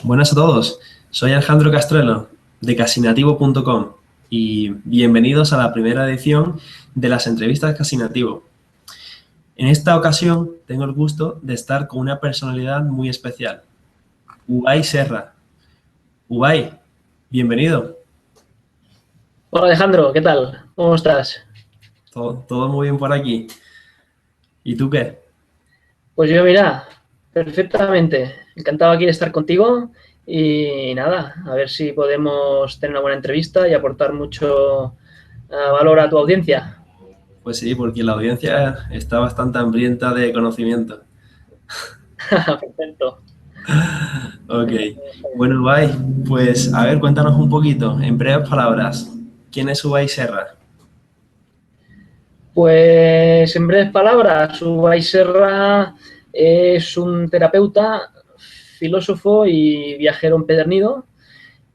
Buenas a todos, soy Alejandro Castrelo de Casinativo.com y bienvenidos a la primera edición de las entrevistas Casinativo. En esta ocasión tengo el gusto de estar con una personalidad muy especial, Ubay Serra. Ubay, bienvenido. Hola Alejandro, ¿qué tal? ¿Cómo estás? Todo muy bien por aquí. ¿Y tú qué? Pues yo, mira, perfectamente. Encantado aquí de estar contigo y nada, a ver si podemos tener una buena entrevista y aportar mucho valor a tu audiencia. Pues sí, porque la audiencia está bastante hambrienta de conocimiento. Perfecto. Ok. Bueno, Ubay, pues a ver, cuéntanos un poquito, en breves palabras, ¿quién es Ubay Serra? Pues en breves palabras, Ubay Serra es un terapeuta, filósofo y viajero empedernido,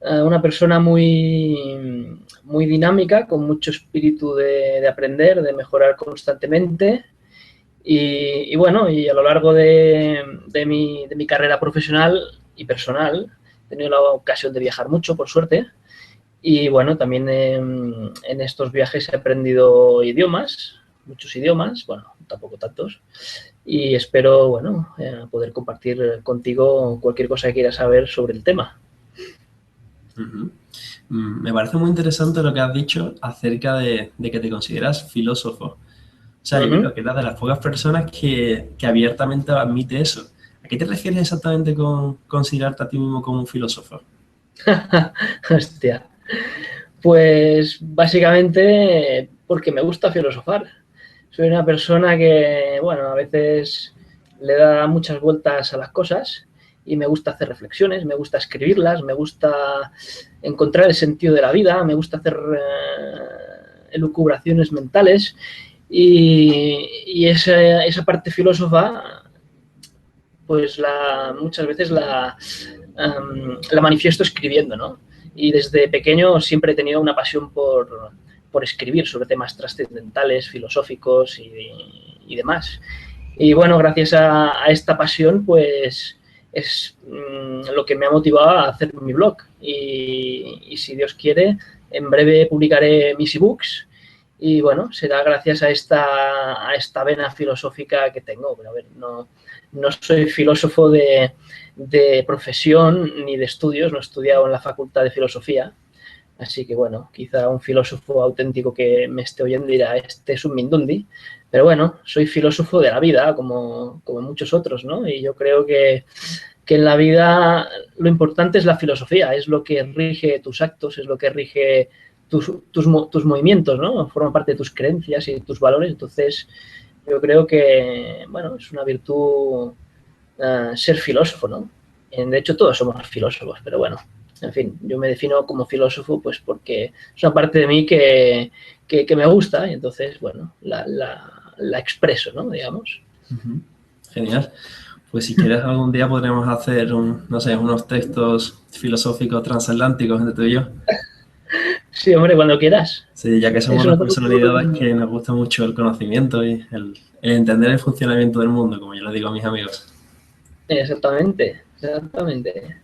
una persona muy dinámica, con mucho espíritu de aprender, de mejorar constantemente. Y bueno, y a lo largo de mi carrera profesional y personal, he tenido la ocasión de viajar mucho, por suerte. Y bueno, también en estos viajes he aprendido idiomas, muchos idiomas, bueno, tampoco tantos. Y espero, bueno, poder compartir contigo cualquier cosa que quieras saber sobre el tema. Ujú. Me parece muy interesante lo que has dicho acerca de que te consideras filósofo. O sea, yo creo Uh que eres de las pocas personas que abiertamente admite eso. ¿A qué te refieres exactamente con considerarte a ti mismo como un filósofo? -huh. Hostia. Pues básicamente porque me gusta filosofar. Soy una persona que, bueno, a veces le da muchas vueltas a las cosas y me gusta hacer reflexiones, me gusta escribirlas, me gusta encontrar el sentido de la vida, me gusta hacer elucubraciones mentales y esa parte filósofa pues muchas veces la manifiesto escribiendo, ¿no? Y desde pequeño siempre he tenido una pasión por escribir sobre temas trascendentales, filosóficos y demás. Y bueno, gracias a esta pasión, pues es lo que me ha motivado a hacer mi blog. Y si Dios quiere, en breve publicaré mis ebooks. Y bueno, será gracias a esta vena filosófica que tengo. Pero a ver, no soy filósofo de profesión ni de estudios, no he estudiado en la Facultad de Filosofía. Así que bueno, quizá un filósofo auténtico que me esté oyendo dirá, este es un mindundi. Pero bueno, soy filósofo de la vida, como muchos otros, ¿no? Y yo creo que en la vida lo importante es la filosofía, es lo que rige tus actos, es lo que rige tus movimientos, ¿no? Forma parte de tus creencias y tus valores. Entonces, yo creo que, bueno, es una virtud ser filósofo, ¿no? De hecho, todos somos filósofos, pero bueno, en fin, yo me defino como filósofo pues porque es una parte de mí que me gusta y entonces, bueno, la expreso, ¿no? Digamos. Ujú. Genial. Pues si quieres algún día podremos hacer no sé, unos textos filosóficos transatlánticos entre tú y yo. Sí, hombre, cuando quieras. Sí, ya que somos Eso dos no tengo personalidades problema. que nos gusta mucho el conocimiento y el entender el funcionamiento del mundo, como yo le digo a mis amigos. Exactamente, exactamente.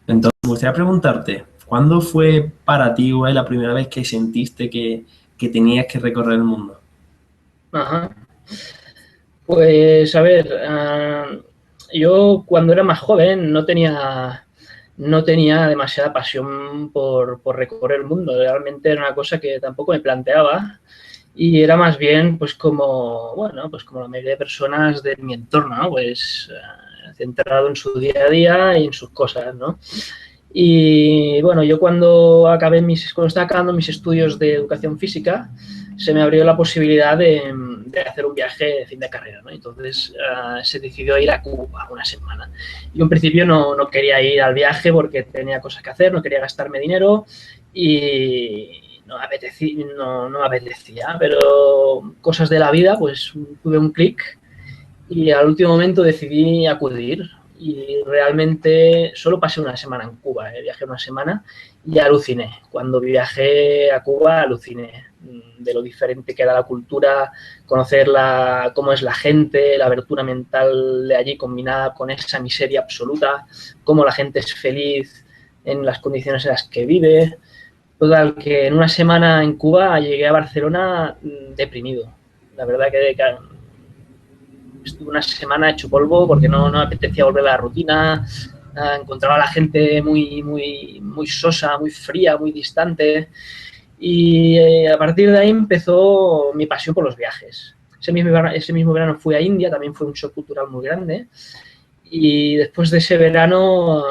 Entonces, me gustaría preguntarte, ¿cuándo fue para ti, güey, la primera vez que sentiste que tenías que recorrer el mundo? Ajá. Pues a ver, yo cuando era más joven no tenía demasiada pasión por recorrer el mundo. Realmente era una cosa que tampoco me planteaba y era más bien pues como, bueno, pues como la mayoría de personas de mi entorno, ¿no? Pues centrado en su día a día y en sus cosas, ¿no? Y bueno, yo cuando estaba acabando mis estudios de educación física, se me abrió la posibilidad de hacer un viaje de fin de carrera, ¿no? Entonces se decidió ir a Cuba una semana. Yo en principio no quería ir al viaje porque tenía cosas que hacer, no quería gastarme dinero y no me apetecía, pero cosas de la vida, pues tuve un clic y al último momento decidí acudir. Y realmente solo pasé una semana en Cuba, viajé una semana y aluciné. Cuando viajé a Cuba aluciné de lo diferente que era la cultura, conocer cómo es la gente, la abertura mental de allí combinada con esa miseria absoluta, cómo la gente es feliz en las condiciones en las que vive. Total, que en una semana en Cuba llegué a Barcelona deprimido. La verdad que estuve una semana hecho polvo porque no me apetecía volver a la rutina. Encontraba a la gente muy sosa, muy fría, muy distante. Y a partir de ahí empezó mi pasión por los viajes. Ese mismo verano fui a India, también fue un shock cultural muy grande. Y después de ese verano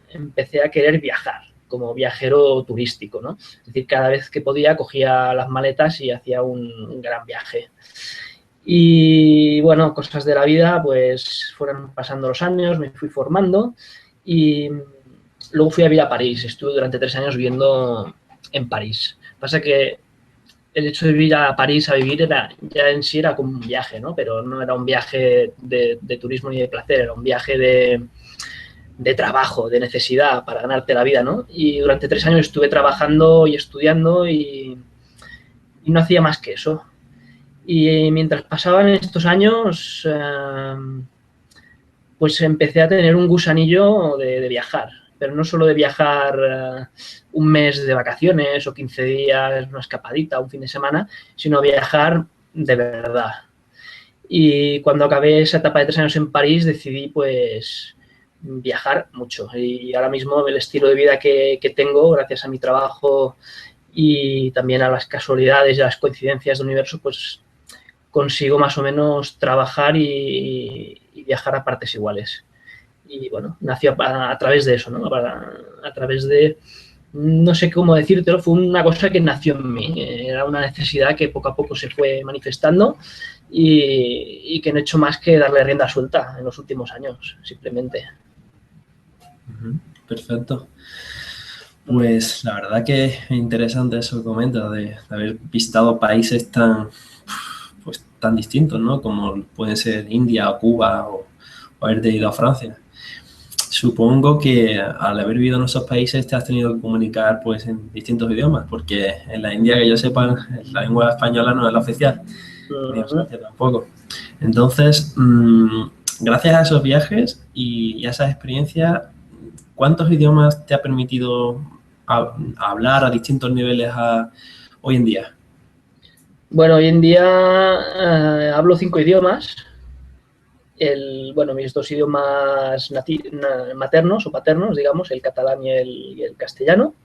empecé a querer viajar como viajero turístico, ¿no? Es decir, cada vez que podía cogía las maletas y hacía un gran viaje. Y bueno, cosas de la vida, pues fueron pasando los años, me fui formando y luego fui a vivir a París. Estuve durante 3 años viviendo en París. Pasa que el hecho de vivir a París a vivir ya en sí era como un viaje, ¿no? Pero no era un viaje de turismo ni de placer, era un viaje de trabajo, de necesidad para ganarte la vida, ¿no? Y durante 3 años estuve trabajando y estudiando y no hacía más que eso. Y mientras pasaban estos años, pues empecé a tener un gusanillo de viajar, pero no solo de viajar un mes de vacaciones o 15 días, una escapadita, un fin de semana, sino viajar de verdad. Y cuando acabé esa etapa de 3 años en París, decidí pues viajar mucho. Y ahora mismo el estilo de vida que tengo, gracias a mi trabajo y también a las casualidades y a las coincidencias del universo, pues consigo más o menos trabajar y viajar a partes iguales. Y bueno, nació a través de eso, ¿no? A través de, no sé cómo decírtelo, fue una cosa que nació en mí. Era una necesidad que poco a poco se fue manifestando y que no he hecho más que darle rienda suelta en los últimos años, simplemente. Perfecto. Pues la verdad que es interesante eso que comentas de haber visitado países tan distintos, ¿no? Como pueden ser India o Cuba o haberte ido a Francia. Supongo que al haber vivido en esos países te has tenido que comunicar pues en distintos idiomas, porque en la India, que yo sepa, la lengua española no es la oficial, ni en Francia tampoco. Entonces, gracias a esos viajes y a esas experiencias, ¿cuántos idiomas te ha permitido hablar a distintos niveles hoy en día? Bueno, hoy en día hablo 5 idiomas. Mis 2 idiomas maternos o paternos, digamos, el catalán y el castellano.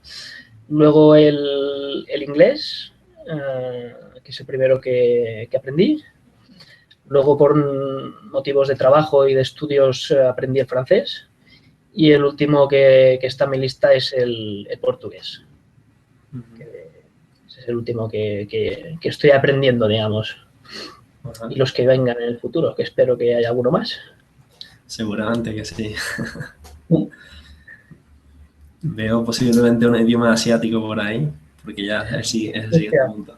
Luego el inglés, que es el primero que aprendí. Luego, por motivos de trabajo y de estudios, aprendí el francés. Y el último que está en mi lista es el portugués. Ese es el último que estoy aprendiendo, digamos. Y los que vengan en el futuro, que espero que haya alguno más. Seguramente que sí. Veo posiblemente un idioma asiático por ahí, porque ya es el siguiente punto.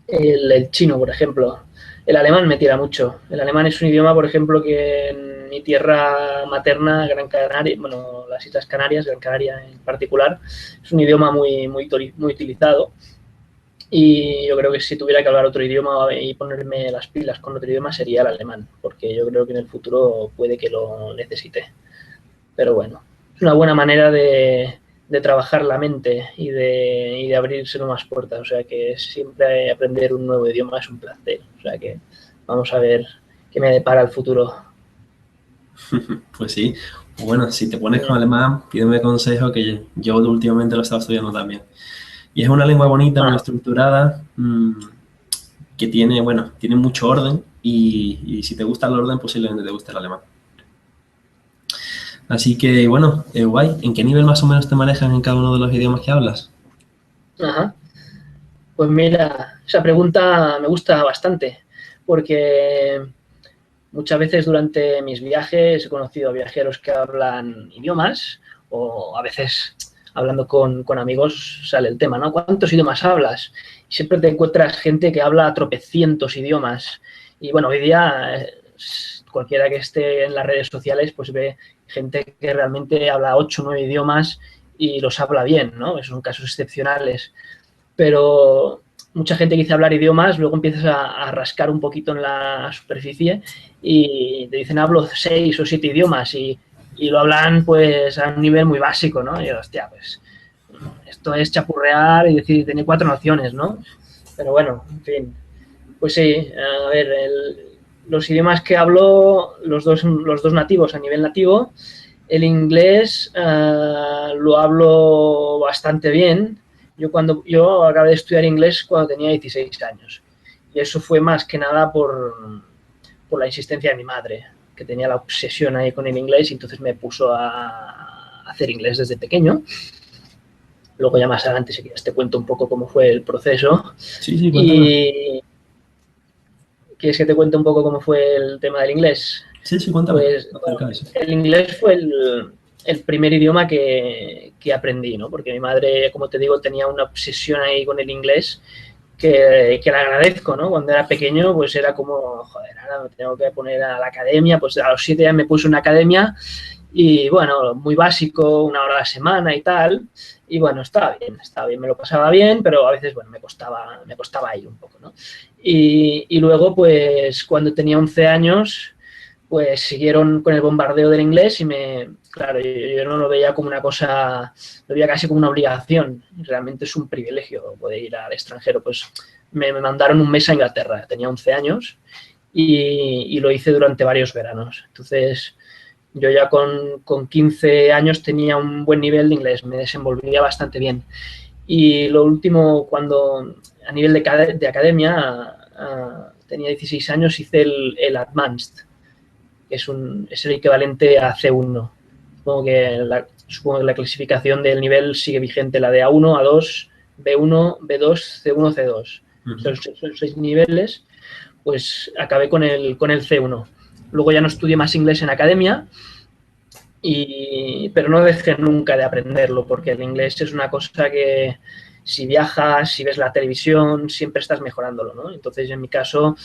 El chino, por ejemplo. El alemán me tira mucho. El alemán es un idioma, por ejemplo, que en mi tierra materna, Gran Canaria, bueno, las Islas Canarias, Gran Canaria en particular, es un idioma muy utilizado. Y yo creo que si tuviera que hablar otro idioma y ponerme las pilas con otro idioma sería el alemán, porque yo creo que en el futuro puede que lo necesite. Pero bueno, es una buena manera de trabajar la mente y de abrirse nuevas puertas. O sea que siempre aprender un nuevo idioma es un placer. O sea que vamos a ver qué me depara el futuro. Pues sí. Bueno, si te pones con alemán, pídeme consejo, que yo últimamente lo he estado estudiando también. Y es una lengua bonita, muy estructurada, que tiene mucho orden y si te gusta el orden, posiblemente te guste el alemán. Así que, bueno, guay. ¿En qué nivel más o menos te manejas en cada uno de los idiomas que hablas? Ajá. Pues mira, esa pregunta me gusta bastante, porque muchas veces durante mis viajes he conocido a viajeros que hablan idiomas, o a veces hablando con amigos sale el tema, ¿no? ¿Cuántos idiomas hablas? Y siempre te encuentras gente que habla tropecientos idiomas. Y bueno, hoy día cualquiera que esté en las redes sociales pues ve gente que realmente habla 8 o 9 idiomas y los habla bien, ¿no? Esos son casos excepcionales. Pero mucha gente que dice hablar idiomas, luego empiezas a rascar un poquito en la superficie y te dicen hablo 6 o 7 idiomas y lo hablan pues a un nivel muy básico, ¿no? Y yo, hostia, pues esto es chapurrear y decir, tiene 4 nociones, ¿no? Pero bueno, en fin. Pues sí, a ver, los idiomas que hablo, los dos nativos a nivel nativo, el inglés lo hablo bastante bien. Yo acabé de estudiar inglés cuando tenía 16 años. Y eso fue más que nada por la insistencia de mi madre, que tenía la obsesión ahí con el inglés y entonces me puso a hacer inglés desde pequeño. Luego ya más adelante, si quieres, te cuento un poco cómo fue el proceso. Sí, cuéntanos. Y ¿quieres que te cuente un poco cómo fue el tema del inglés? Sí, cuéntame Pues acerca de eso. el inglés fue el primer idioma que aprendí, ¿no? Porque mi madre, como te digo, tenía una obsesión ahí con el inglés que le agradezco, ¿no? Cuando era pequeño, pues era como, joder, ahora me tengo que poner a la academia, pues a los 7 años me puse en una academia y, bueno, muy básico, 1 hora a la semana y tal, y bueno, estaba bien, me lo pasaba bien, pero a veces, bueno, me costaba ir un poco, ¿no? Y luego, pues, cuando tenía 11 años, pues siguieron con el bombardeo del inglés y claro, yo no lo veía como una cosa, lo veía casi como una obligación. Realmente es un privilegio poder ir al extranjero. Pues me mandaron un mes a Inglaterra, tenía 11 años y lo hice durante varios veranos. Entonces, yo ya con 15 años tenía un buen nivel de inglés, me desenvolvía bastante bien. Y lo último, cuando a nivel de academia, tenía 16 años, hice el Advanced, que es el equivalente a C1. Supongo que la clasificación del nivel sigue vigente, la de A1, A2, B1, B2, C1, C2. Son 6 niveles, pues acabé con el C1. Luego ya no estudié más inglés en academia, pero no dejé nunca de aprenderlo, porque el inglés es una cosa que si viajas, si ves la televisión, siempre estás mejorándolo, ¿no? Entonces, en mi caso,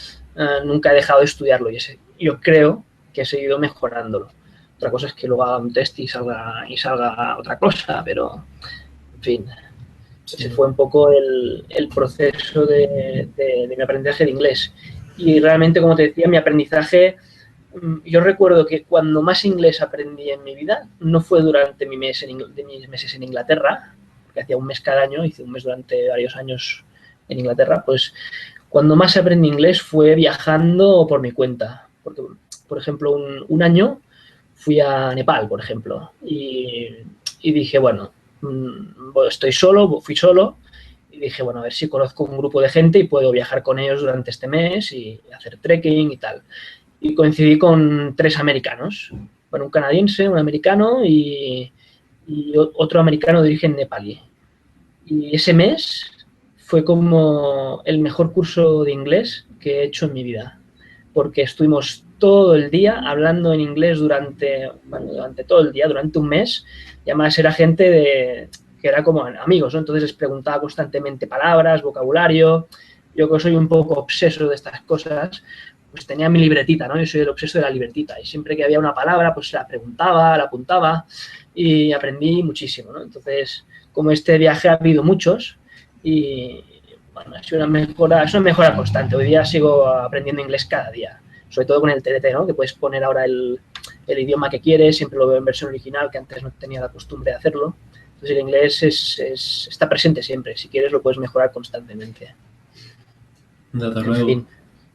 nunca he dejado de estudiarlo y yo creo que he seguido mejorándolo. Otra cosa es que luego haga un test y salga otra cosa, pero, en fin, ese fue un poco el proceso de mi aprendizaje de inglés. Y realmente, como te decía, mi aprendizaje, yo recuerdo que cuando más inglés aprendí en mi vida no fue durante mis meses en Inglaterra, porque hacía un mes cada año, hice un mes durante varios años en Inglaterra, pues cuando más aprendí inglés fue viajando por mi cuenta. Porque, por ejemplo, un año fui a Nepal, por ejemplo, y dije, bueno, fui solo, y dije, bueno, a ver si conozco un grupo de gente y puedo viajar con ellos durante este mes y hacer trekking y tal. Y coincidí con 3 americanos, bueno, un canadiense, un americano y otro americano de origen nepalí. Y ese mes fue como el mejor curso de inglés que he hecho en mi vida, porque estuvimos todo el día hablando en inglés durante todo el día, durante un mes, y además era gente que era como amigos, ¿no? Entonces les preguntaba constantemente palabras, vocabulario. Yo que soy un poco obseso de estas cosas, pues tenía mi libretita, ¿no? Yo soy el obseso de la libretita y siempre que había una palabra, pues la preguntaba, la apuntaba y aprendí muchísimo, ¿no? Entonces, como este viaje ha habido muchos y, bueno, es una mejora constante. Hoy día sigo aprendiendo inglés cada día, sobre todo con el TDT, ¿no? Que puedes poner ahora el idioma que quieres, siempre lo veo en versión original, que antes no tenía la costumbre de hacerlo. Entonces, el inglés está presente siempre. Si quieres, lo puedes mejorar constantemente. Desde luego.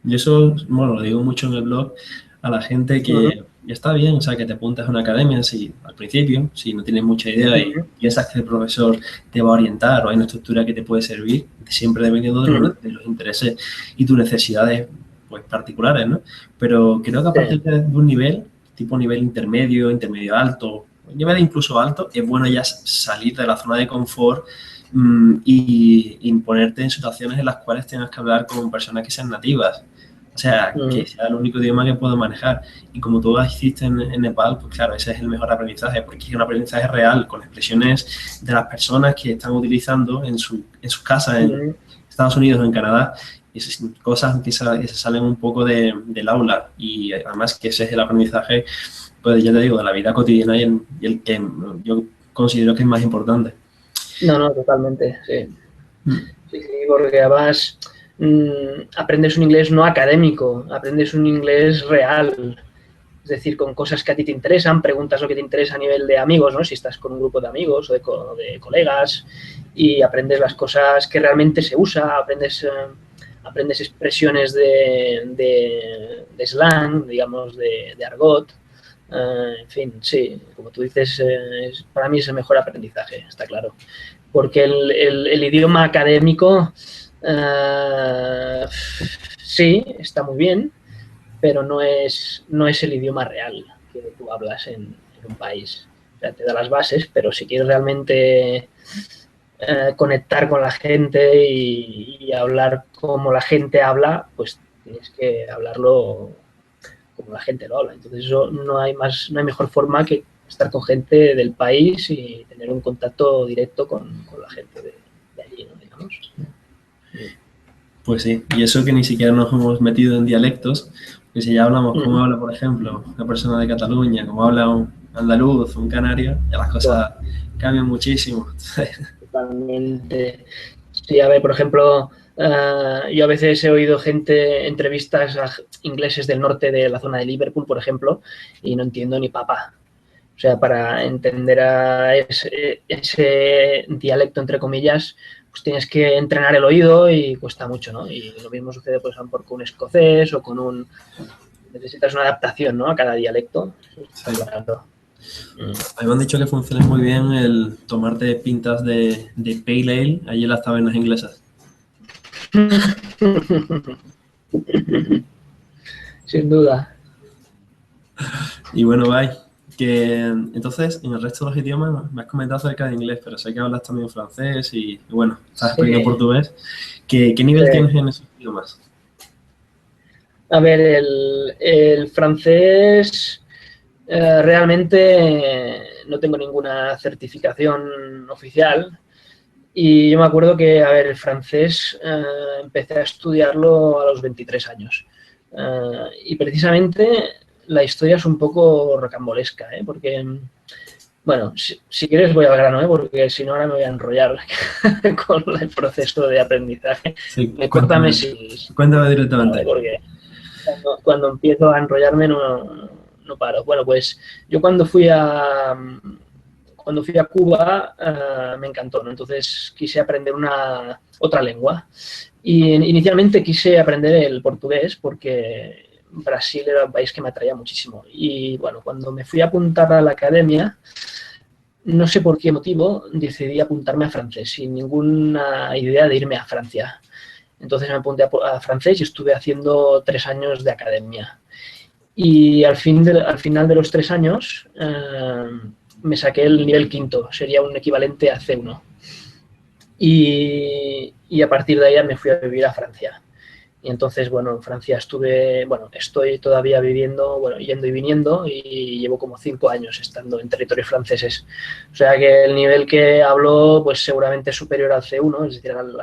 Y eso, bueno, lo digo mucho en el blog a la gente que está bien, o sea, que te apuntes a una academia si al principio, si no tienes mucha idea y piensas que el profesor te va a orientar o hay una estructura que te puede servir, siempre dependiendo de los intereses y tus necesidades pues particulares, ¿no? Pero creo que a partir de un nivel, tipo nivel intermedio, intermedio alto, nivel incluso alto, es bueno ya salir de la zona de confort y ponerte en situaciones en las cuales tengas que hablar con personas que sean nativas. O sea, que sea el único idioma que puedo manejar. Y como tú hiciste en Nepal, pues claro, ese es el mejor aprendizaje, porque es un aprendizaje real, con expresiones de las personas que están utilizando en sus casas, en Estados Unidos o en Canadá, cosas que se salen un poco del aula, y además que ese es el aprendizaje, pues ya te digo, de la vida cotidiana y el que yo considero que es más importante. No, totalmente, sí. Mm. Sí, porque además aprendes un inglés no académico, aprendes un inglés real. Es decir, con cosas que a ti te interesan, preguntas lo que te interesa a nivel de amigos, ¿no? Si estás con un grupo de amigos o de colegas, y aprendes las cosas que realmente se usa, aprendes expresiones de slang, digamos, de argot. En fin, sí, como tú dices, para mí es el mejor aprendizaje, está claro. Porque el idioma académico, sí, está muy bien, pero no es el idioma real que tú hablas en un país. O sea, te da las bases, pero si quieres realmente conectar con la gente y hablar como la gente habla, pues tienes que hablarlo como la gente lo habla. Entonces eso no hay mejor forma que estar con gente del país y tener un contacto directo con la gente de allí, ¿no? Digamos. Pues sí, y eso que ni siquiera nos hemos metido en dialectos, que si ya hablamos cómo habla, por ejemplo, una persona de Cataluña, cómo habla un andaluz, un canario, ya las cosas cambian muchísimo. Totalmente. Sí, a ver, por ejemplo, yo a veces he oído entrevistas a ingleses del norte de la zona de Liverpool, por ejemplo, y no entiendo ni papá. O sea, para entender a ese dialecto, entre comillas, pues tienes que entrenar el oído y cuesta mucho, ¿no? Y lo mismo sucede, pues, a lo mejor con un escocés o con un... Necesitas una adaptación, ¿no? A cada dialecto. Sí. Claro. A mí me han dicho que funciona muy bien el tomarte pintas de Pale Ale allí en las tabernas inglesas. Sin duda. Y bueno, bye. Que entonces, en el resto de los idiomas, me has comentado acerca de inglés, pero sé que hablas también francés y bueno, estás aprendiendo Sí. portugués. ¿Qué nivel tienes en esos idiomas? A ver, el francés realmente no tengo ninguna certificación oficial, y yo me acuerdo que, a ver, el francés empecé a estudiarlo a los 23 años. Y precisamente la historia es un poco rocambolesca, porque, bueno, si quieres voy al grano, porque si no ahora me voy a enrollar con el proceso de aprendizaje. Sí, Cuéntame cuéntame ¿vale? directamente. Porque cuando empiezo a enrollarme no paro. Bueno, pues yo cuando fui a Cuba me encantó, ¿no? Entonces quise aprender otra lengua. Y inicialmente quise aprender el portugués porque Brasil era un país que me atraía muchísimo. Y bueno, cuando me fui a apuntar a la academia, no sé por qué motivo decidí apuntarme a francés, sin ninguna idea de irme a Francia. Entonces me apunté a francés y estuve haciendo 3 años de academia. Y al final de los 3 años me saqué el nivel quinto, sería un equivalente a C1. Y a partir de ahí me fui a vivir a Francia. Y entonces, bueno, en Francia estoy todavía viviendo, yendo y viniendo, y llevo como 5 años estando en territorios franceses. O sea que el nivel que hablo, pues seguramente es superior al C1, es decir, al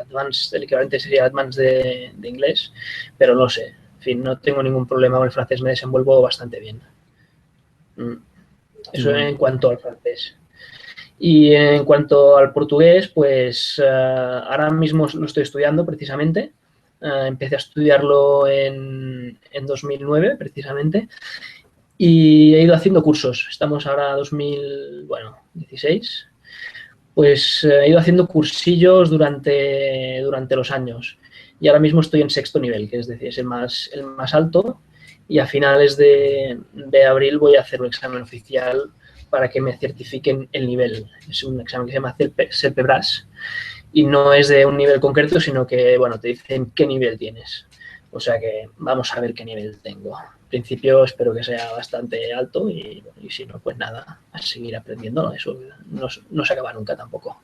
Advanced, el equivalente sería Advanced de inglés, pero no sé. En fin, no tengo ningún problema con el francés, me desenvuelvo bastante bien. Eso en cuanto al francés. Y en cuanto al portugués, pues ahora mismo lo estoy estudiando precisamente. Empecé a estudiarlo en 2009, precisamente, y he ido haciendo cursos. Estamos ahora en 2016. Pues he ido haciendo cursillos durante los años. Y ahora mismo estoy en sexto nivel, que es decir, es el más alto. Y a finales de abril voy a hacer un examen oficial para que me certifiquen el nivel. Es un examen que se llama CELPEBRAS, y no es de un nivel concreto, sino que, bueno, te dicen qué nivel tienes. O sea que vamos a ver qué nivel tengo. En principio espero que sea bastante alto, y si no, pues nada, a seguir aprendiendo, ¿no? Eso no se acaba nunca tampoco.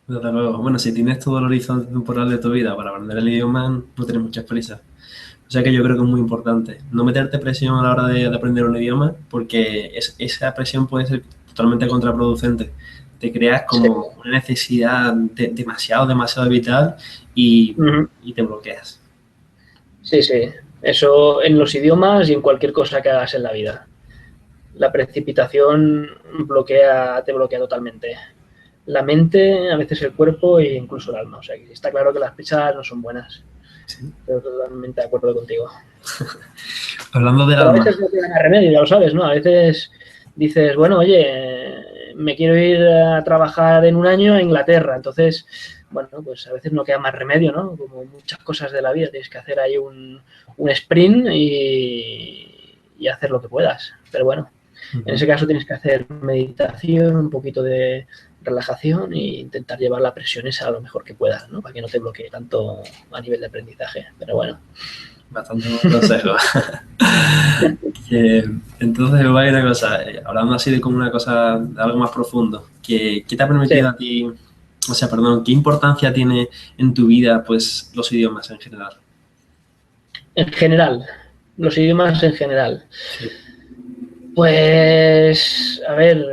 Desde luego. Bueno, si tienes todo el horizonte temporal de tu vida para aprender el idioma, no tienes mucha prisa. O sea que yo creo que es muy importante no meterte presión a la hora de aprender un idioma, porque esa presión puede ser totalmente contraproducente. te creas Sí. como una necesidad demasiado vital y te bloqueas. Sí, sí. Eso en los idiomas y en cualquier cosa que hagas en la vida. La precipitación te bloquea totalmente. La mente, a veces el cuerpo e incluso el alma. O sea, que está claro que las prisas no son buenas. Sí. Estoy totalmente de acuerdo contigo. Hablando del Pero a alma. veces no tiene más remedio, ya lo sabes, ¿no? A veces dices, bueno, oye, me quiero ir a trabajar en un año a Inglaterra. Entonces, bueno, pues a veces no queda más remedio, ¿no? Como muchas cosas de la vida, tienes que hacer ahí un sprint y hacer lo que puedas. Pero bueno, en ese caso tienes que hacer meditación, un poquito de relajación e intentar llevar la presión esa a lo mejor que puedas, ¿no? Para que no te bloquee tanto a nivel de aprendizaje. Pero bueno. Bastante buen consejo. Entonces, hay una cosa, hablando así de como una cosa, de algo más profundo, ¿qué te ha permitido Sí. a ti, o sea, perdón, qué importancia tiene en tu vida, pues, los idiomas en general? En general, los idiomas en general. Sí. Pues, a ver,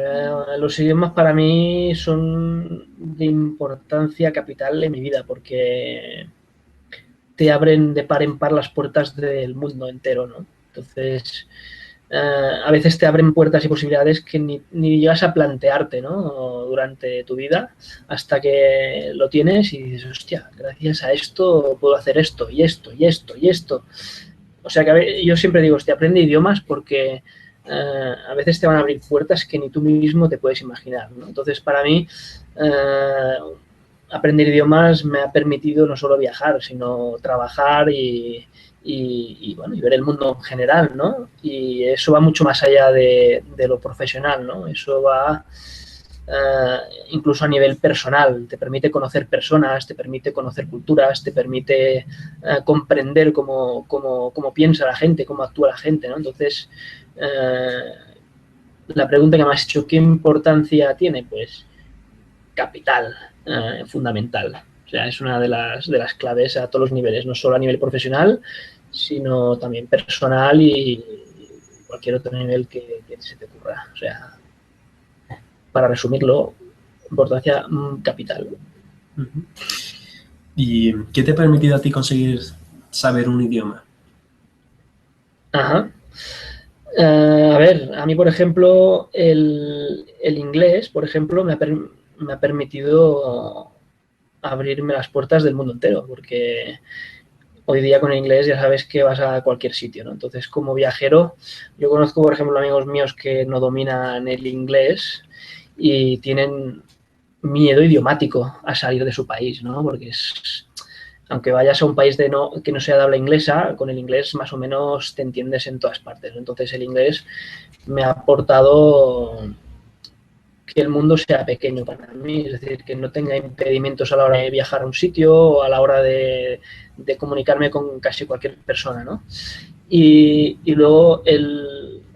los idiomas para mí son de importancia capital en mi vida porque te abren de par en par las puertas del mundo entero, ¿no? Entonces, a veces te abren puertas y posibilidades que ni llegas a plantearte, ¿no? Durante tu vida, hasta que lo tienes y dices, hostia, gracias a esto puedo hacer esto y esto y esto y esto. O sea que yo siempre digo, hostia, aprende idiomas porque a veces te van a abrir puertas que ni tú mismo te puedes imaginar, ¿no? Entonces, para mí, aprender idiomas me ha permitido no solo viajar, sino trabajar bueno, y ver el mundo en general, ¿no? Y eso va mucho más allá de lo profesional, ¿no? Eso va incluso a nivel personal. Te permite conocer personas, te permite conocer culturas, te permite comprender cómo piensa la gente, cómo actúa la gente, ¿no? Entonces, la pregunta que me has hecho, ¿qué importancia tiene? Pues capital, fundamental. O sea, es una de las claves a todos los niveles, no solo a nivel profesional, sino también personal y cualquier otro nivel que se te ocurra. O sea, para resumirlo, importancia capital. ¿Y qué te ha permitido a ti conseguir saber un idioma? Ajá. A ver, a mí, por ejemplo, el inglés, por ejemplo, me ha permitido abrirme las puertas del mundo entero, porque hoy día con el inglés ya sabes que vas a cualquier sitio, ¿no? Entonces, como viajero, yo conozco, por ejemplo, amigos míos que no dominan el inglés y tienen miedo idiomático a salir de su país, ¿no? Porque aunque vayas a un país que no sea de habla inglesa, con el inglés más o menos te entiendes en todas partes. Entonces, el inglés me ha aportado que el mundo sea pequeño para mí, es decir, que no tenga impedimentos a la hora de viajar a un sitio o a la hora de comunicarme con casi cualquier persona, ¿no? Y luego,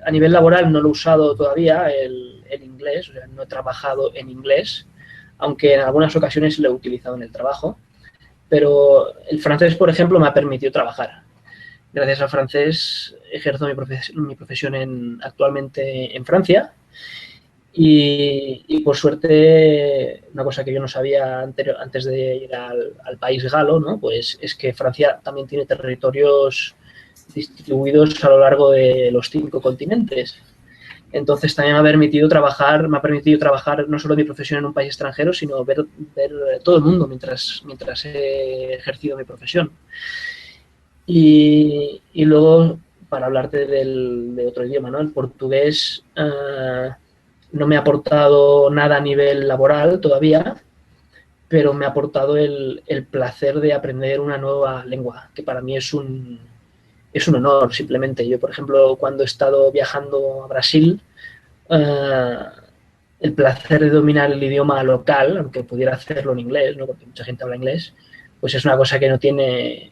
a nivel laboral no lo he usado todavía, el inglés, o sea, no he trabajado en inglés, aunque en algunas ocasiones lo he utilizado en el trabajo, pero el francés, por ejemplo, me ha permitido trabajar. Gracias al francés ejerzo mi profesión actualmente en Francia y por suerte, una cosa que yo no sabía antes de ir al país galo, ¿no? Pues es que Francia también tiene territorios distribuidos a lo largo de los 5 continentes. Entonces también me ha permitido trabajar no solo mi profesión en un país extranjero, sino ver todo el mundo mientras he ejercido mi profesión. Y luego, para hablarte de otro idioma, ¿no? El portugués no me ha aportado nada a nivel laboral todavía, pero me ha aportado el placer de aprender una nueva lengua, que para mí es un honor simplemente. Yo, por ejemplo, cuando he estado viajando a Brasil, eh, el placer de dominar el idioma local, aunque pudiera hacerlo en inglés, ¿no? Porque mucha gente habla inglés, pues es una cosa que no tiene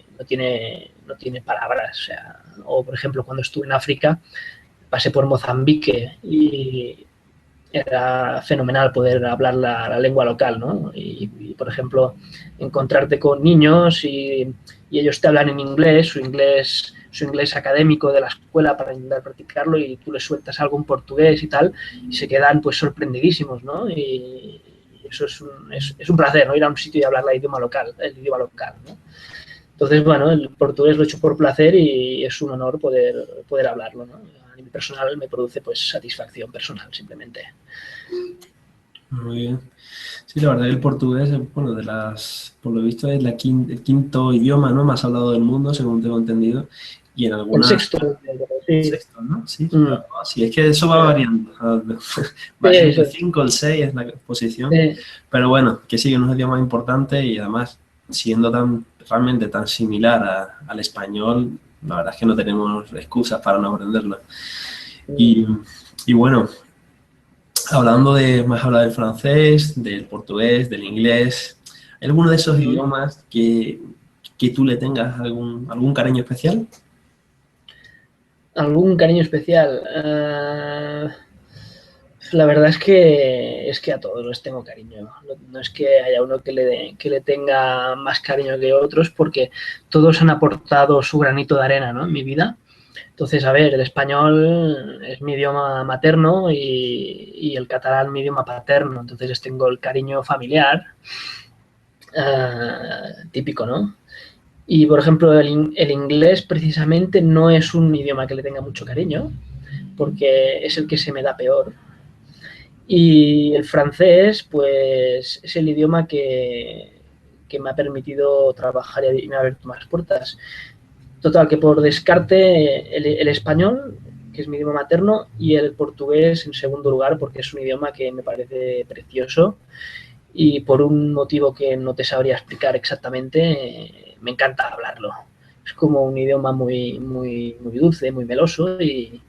palabras. O sea, o por ejemplo, cuando estuve en África, pasé por Mozambique y era fenomenal poder hablar la lengua local, ¿no? Por ejemplo, encontrarte con niños y ellos te hablan en inglés, su inglés académico de la escuela para intentar practicarlo y tú les sueltas algo en portugués y tal, y se quedan pues sorprendidísimos, ¿no? eso es un placer, ¿no? Ir a un sitio y hablar el idioma local, ¿no? Entonces, bueno, el portugués lo he hecho por placer y es un honor poder hablarlo, ¿no? A nivel personal me produce pues satisfacción personal, simplemente. Muy bien. Sí, la verdad que el portugués, bueno, por lo visto es el quinto idioma, ¿no?, más hablado del mundo, según tengo entendido, y en El algunas... sexto, sí. Sexto, ¿no? Sí, Mm. sí, es que eso va variando. Varía entre 5 o el 6 es la posición. Pero bueno, que sí, que es un idioma importante y además, siendo realmente tan similar al español, la verdad es que no tenemos excusas para no aprenderlo. Y bueno, más habla del francés, del portugués, del inglés. ¿Hay alguno de esos idiomas que tú le tengas algún cariño especial? ¿Algún cariño especial? La verdad es que a todos les tengo cariño. No es que haya uno que le tenga más cariño que otros, porque todos han aportado su granito de arena, ¿no?, en mi vida. Entonces, a ver, el español es mi idioma materno y el catalán mi idioma paterno. Entonces les tengo el cariño familiar, típico, ¿no? Y, por ejemplo, el inglés precisamente no es un idioma que le tenga mucho cariño, porque es el que se me da peor. Y el francés, pues, es el idioma que me ha permitido trabajar y me ha abierto más puertas. Total, que por descarte el español, que es mi idioma materno, y el portugués en segundo lugar, porque es un idioma que me parece precioso y por un motivo que no te sabría explicar exactamente, me encanta hablarlo. Es como un idioma muy, muy, muy dulce, muy meloso y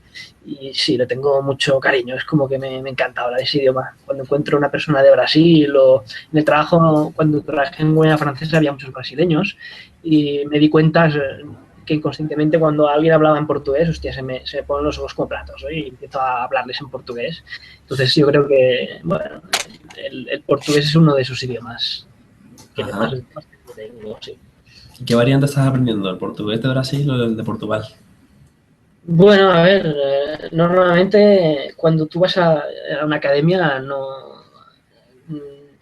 sí, le tengo mucho cariño. Es como que me encanta hablar ese idioma. Cuando encuentro una persona de Brasil o en el trabajo, cuando trabajé en Guayana Francesa había muchos brasileños y me di cuenta que inconscientemente cuando alguien hablaba en portugués, hostia, se me ponen los ojos como platos, ¿eh? Y empiezo a hablarles en portugués. Entonces yo creo que, bueno, el portugués es uno de esos idiomas que más tengo, sí. ¿Qué variante estás aprendiendo? ¿El portugués de Brasil o el de Portugal? Bueno, a ver, normalmente cuando tú vas a una academia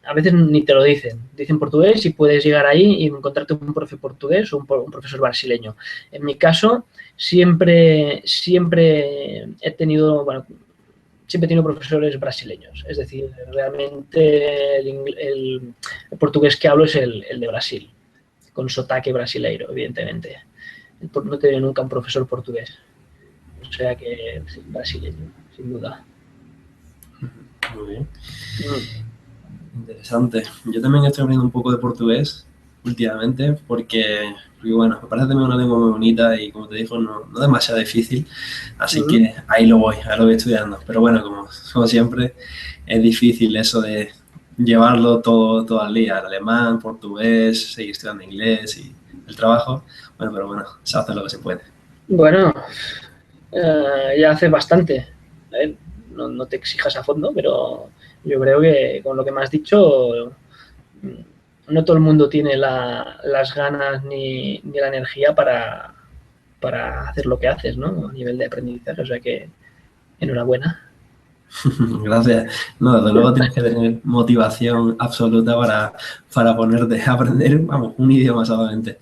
a veces ni te lo dicen. Dicen portugués y puedes llegar ahí y encontrarte un profe portugués o un profesor brasileño. En mi caso, siempre he tenido, bueno, siempre he tenido profesores brasileños. Es decir, realmente el portugués que hablo es el de Brasil, con sotaque brasileiro, evidentemente. No he tenido nunca un profesor portugués. O sea que sí, brasileño, sin duda. Muy bien. Interesante. Yo también estoy aprendiendo un poco de portugués últimamente porque bueno, me parece también una lengua muy bonita y, como te digo, no demasiado difícil. Así que ahí lo voy estudiando. Pero bueno, como siempre, es difícil eso de llevarlo todo al día. El alemán, portugués, seguir estudiando inglés y el trabajo. Bueno, pero bueno, se hace lo que se puede. Bueno, ya hace bastante. No te exijas a fondo, pero yo creo que con lo que me has dicho, no todo el mundo tiene las ganas ni la energía para hacer lo que haces, ¿no? A nivel de aprendizaje. O sea que enhorabuena. Gracias. No, desde luego tienes que tener motivación absoluta para ponerte a aprender, vamos, un idioma solamente.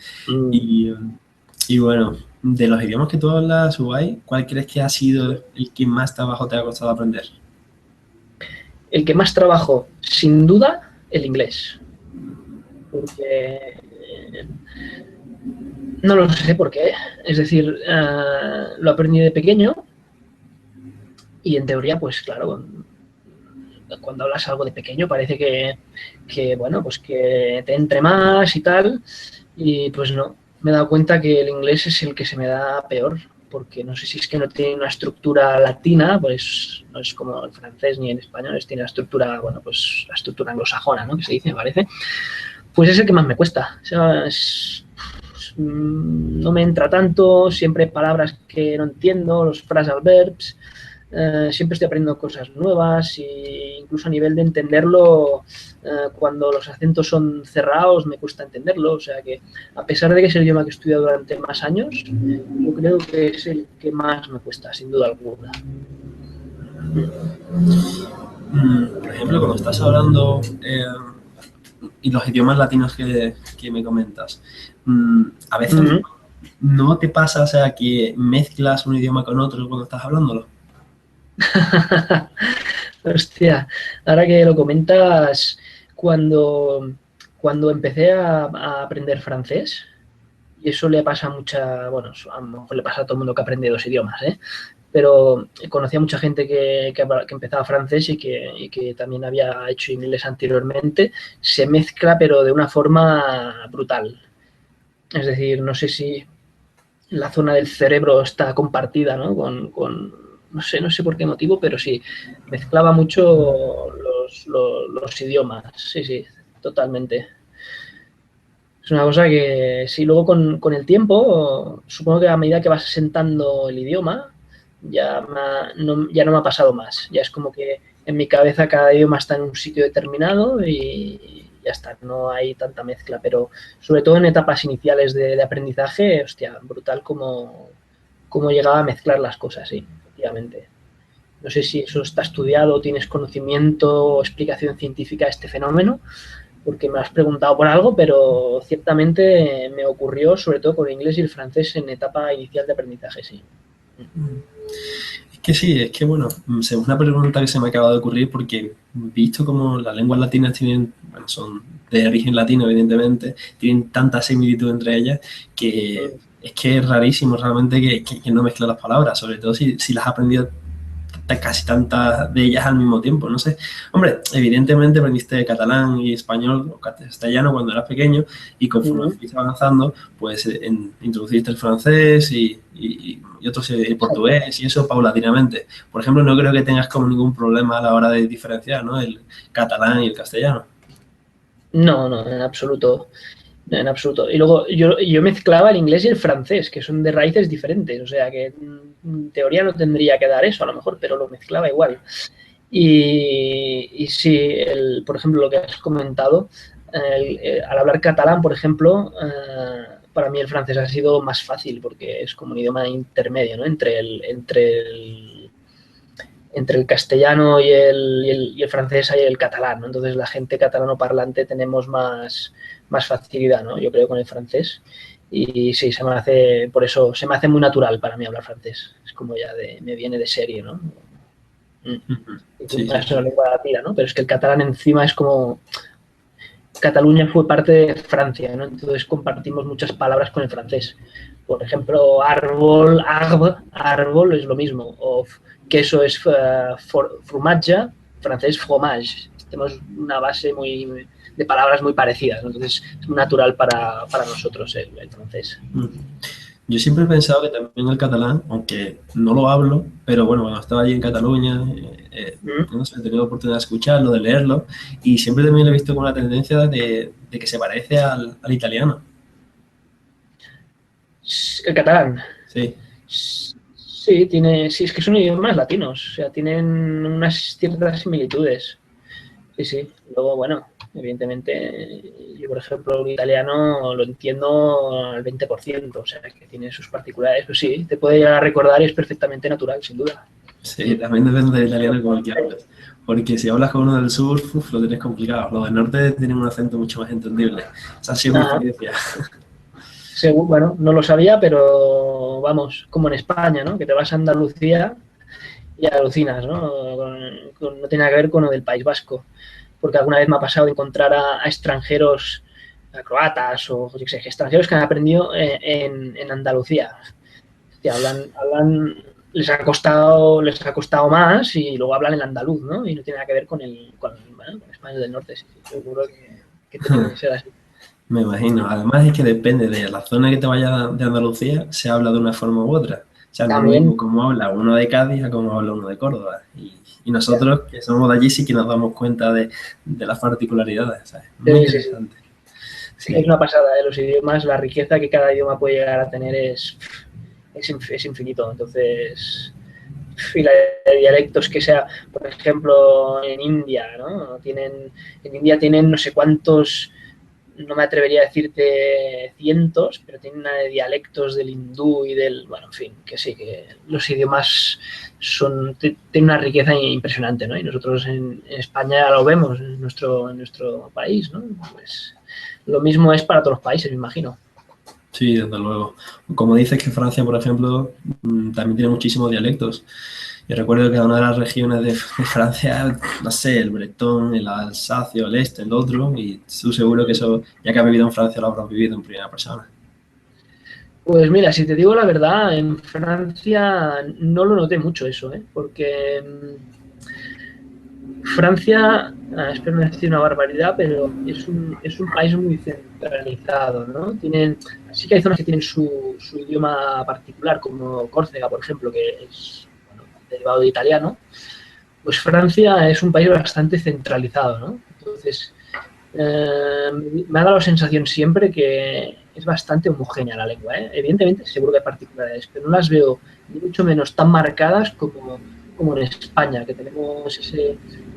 Y bueno, de los idiomas que tú hablas, Ubay, ¿cuál crees que ha sido el que más trabajo te ha costado aprender? El que más trabajo, sin duda, el inglés. Porque no lo sé por qué. Es decir, lo aprendí de pequeño y en teoría, pues claro, cuando hablas algo de pequeño parece bueno, pues que te entre más y tal. Y pues no, me he dado cuenta que el inglés es el que se me da peor, porque no sé si es que no tiene una estructura latina, pues no es como el francés ni el español, tiene la estructura, bueno, pues la estructura anglosajona, ¿no?, que se dice, me parece. Pues es el que más me cuesta. O sea, no me entra tanto, siempre hay palabras que no entiendo, los phrasal verbs, siempre estoy aprendiendo cosas nuevas e incluso a nivel de entenderlo, cuando los acentos son cerrados me cuesta entenderlo. O sea que, a pesar de que es el idioma que he estudiado durante más años, yo creo que es el que más me cuesta, sin duda alguna. Por ejemplo, cuando estás hablando y los idiomas latinos que me comentas, a veces no te pasa, o sea, que mezclas un idioma con otro cuando estás hablándolo. Hostia, ahora que lo comentas, cuando, cuando empecé a aprender francés, y eso le pasa a mucha, bueno, a lo mejor le pasa a todo el mundo que aprende dos idiomas, ¿eh? Pero conocí a mucha gente que empezaba francés y que también había hecho inglés anteriormente, se mezcla pero de una forma brutal. Es decir, no sé si la zona del cerebro está compartida, ¿no? No sé por qué motivo, pero sí, mezclaba mucho los idiomas. Sí, sí, totalmente. Es una cosa que sí, luego con el tiempo, supongo que a medida que vas asentando el idioma, ya no me ha pasado más. Ya es como que en mi cabeza cada idioma está en un sitio determinado y ya está, no hay tanta mezcla. Pero sobre todo en etapas iniciales de aprendizaje, hostia, brutal cómo llegaba a mezclar las cosas, sí, efectivamente. No sé si eso está estudiado, tienes conocimiento o explicación científica de este fenómeno, porque me has preguntado por algo, pero ciertamente me ocurrió sobre todo con el inglés y el francés en etapa inicial de aprendizaje, sí. Es que sí, es que bueno, es una pregunta que se me acaba de ocurrir porque visto como las lenguas latinas tienen, bueno, son de origen latino evidentemente, tienen tanta similitud entre ellas que es rarísimo realmente que no mezclen las palabras, sobre todo si las has aprendido casi tantas de ellas al mismo tiempo, no sé. Hombre, evidentemente aprendiste catalán y español o castellano cuando eras pequeño y conforme fuiste avanzando, pues introduciste el francés y otros, el portugués y eso paulatinamente. Por ejemplo, no creo que tengas como ningún problema a la hora de diferenciar, ¿no? El catalán y el castellano. No, no, en absoluto. No, en absoluto. Y luego yo mezclaba el inglés y el francés, que son de raíces diferentes. O sea que en teoría no tendría que dar eso a lo mejor, pero lo mezclaba igual. Y sí, por ejemplo, lo que has comentado, al hablar catalán, por ejemplo, para mí el francés ha sido más fácil porque es como un idioma intermedio, ¿no? Entre el castellano y el francés hay el catalán, ¿no? Entonces la gente catalano parlante tenemos más facilidad, ¿no? Yo creo con el francés. Y sí, por eso se me hace muy natural para mí hablar francés. Es como ya me viene de serie, ¿no? Sí, Es sí. una lengua latina, ¿no? Pero es que el catalán encima es como... Cataluña fue parte de Francia, ¿no? Entonces compartimos muchas palabras con el francés. Por ejemplo, árbol es lo mismo. O queso es fromage, francés fromage. Tenemos una base de palabras muy parecidas, ¿no? Entonces es muy natural para nosotros el francés. Yo siempre he pensado que también el catalán, aunque no lo hablo, pero bueno, cuando estaba allí en Cataluña, no sé, he tenido la oportunidad de escucharlo, de leerlo, y siempre también lo he visto con la tendencia de que se parece al italiano. El catalán. Sí. Sí, sí, es que son idiomas latinos, o sea, tienen unas ciertas similitudes. Sí, sí. Luego, bueno, evidentemente, yo, por ejemplo, el italiano lo entiendo al 20%, o sea, que tiene sus particularidades. Pues sí, te puede llegar a recordar y es perfectamente natural, sin duda. Sí, también depende del italiano con el que hables. Porque si hablas con uno del sur, uf, lo tienes complicado. Los del norte tienen un acento mucho más entendible. Esa ha sido mi Ajá. experiencia. Bueno, no lo sabía, pero vamos, como en España, ¿no? Que te vas a Andalucía y alucinas, ¿no? No tiene nada que ver con lo del País Vasco, porque alguna vez me ha pasado de encontrar a extranjeros, a croatas o yo qué sé, extranjeros que han aprendido en Andalucía. Hostia, les ha costado más y luego hablan el andaluz, ¿no? Y no tiene nada que ver con el español del norte. Sí, seguro que tiene que ser así. Me imagino. Además es que depende de la zona que te vaya de Andalucía, se habla de una forma u otra. O sea, no es lo mismo También, cómo habla uno de Cádiz a cómo habla uno de Córdoba. Y nosotros, que somos de allí, sí que nos damos cuenta de las particularidades. ¿Sabes? Muy sí, sí, sí. interesante. Es Sí. una pasada, ¿eh? Los idiomas, la riqueza que cada idioma puede llegar a tener es infinito. Entonces, fila de dialectos que sea, por ejemplo, en India, ¿no? En India tienen no sé cuántos no me atrevería a decirte cientos, pero tiene una de dialectos del hindú y del, bueno, en fin, que sí, que los idiomas tienen una riqueza impresionante, ¿no? Y nosotros en España lo vemos, en nuestro país, ¿no? Pues lo mismo es para todos los países, me imagino. Sí, desde luego. Como dices que Francia, por ejemplo, también tiene muchísimos dialectos. Yo recuerdo que una de las regiones de Francia, no sé, el bretón, el alsacio, el este, el otro, y estoy seguro que eso, ya que has vivido en Francia, lo habrás vivido en primera persona. Pues mira, si te digo la verdad, en Francia no lo noté mucho eso, ¿eh? Porque Francia, espero no decir una barbaridad, pero es un país muy centralizado, ¿no? Sí que hay zonas que tienen su idioma particular, como Córcega, por ejemplo, que es bueno, derivado de italiano. Pues Francia es un país bastante centralizado, ¿no? Entonces, me ha dado la sensación siempre que es bastante homogénea la lengua, ¿eh? Evidentemente, seguro que hay particularidades, pero no las veo ni mucho menos tan marcadas como en España, que tenemos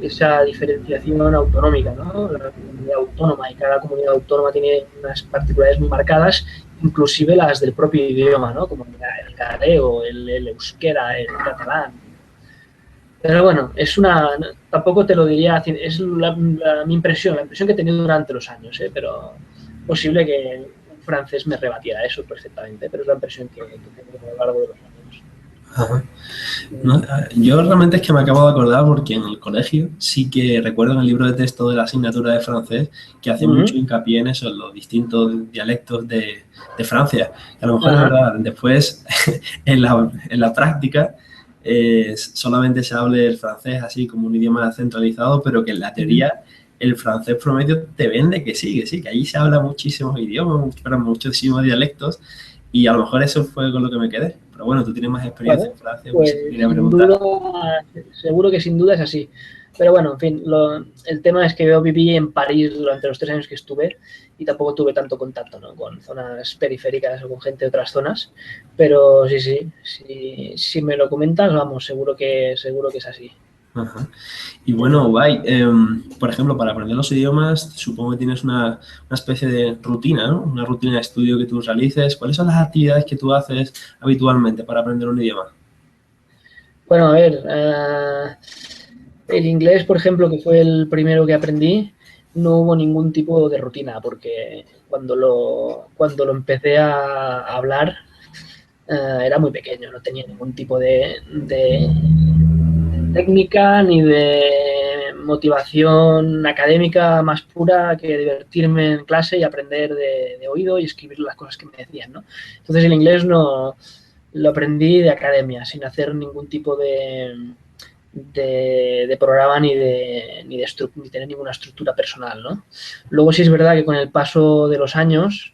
esa diferenciación autonómica, ¿no? La comunidad autónoma, y cada comunidad autónoma tiene unas particularidades muy marcadas, inclusive las del propio idioma, ¿no? Como el gallego, el euskera, el catalán. Pero bueno, tampoco te lo diría, es mi impresión, la impresión que he tenido durante los años, ¿eh? Pero posible que un francés me rebatiera eso perfectamente, pero es la impresión que tengo a lo largo de los años. Ajá. No, yo realmente es que me acabo de acordar porque en el colegio sí que recuerdo en el libro de texto de la asignatura de francés que hace mucho hincapié en eso, en los distintos dialectos de Francia. A lo mejor es verdad, después en la práctica solamente se hable el francés así como un idioma centralizado, pero que en la teoría el francés promedio te vende que sí, que allí se habla muchísimos idiomas, pero muchísimos dialectos, y a lo mejor eso fue con lo que me quedé. Pero bueno, tú tienes más experiencia Claro, en Francia, pues pues sí te quería sin preguntar. duda, seguro que sin duda es así. Pero bueno, en fin, el tema es que yo viví en París durante los 3 años que estuve y tampoco tuve tanto contacto, ¿no? Con zonas periféricas o con gente de otras zonas. Pero si me lo comentas, vamos, seguro que es así. Ajá. Y bueno, Ubay, por ejemplo, para aprender los idiomas, supongo que tienes una especie de rutina, ¿no? Una rutina de estudio que tú realices. ¿Cuáles son las actividades que tú haces habitualmente para aprender un idioma? Bueno, a ver, el inglés, por ejemplo, que fue el primero que aprendí, no hubo ningún tipo de rutina, porque cuando lo empecé a hablar era muy pequeño, no tenía ningún tipo de técnica ni de motivación académica más pura que divertirme en clase y aprender de oído y escribir las cosas que me decían, ¿no? Entonces el inglés no lo aprendí de academia, sin hacer ningún tipo de programa ni tener ninguna estructura personal, ¿no? Luego sí es verdad que con el paso de los años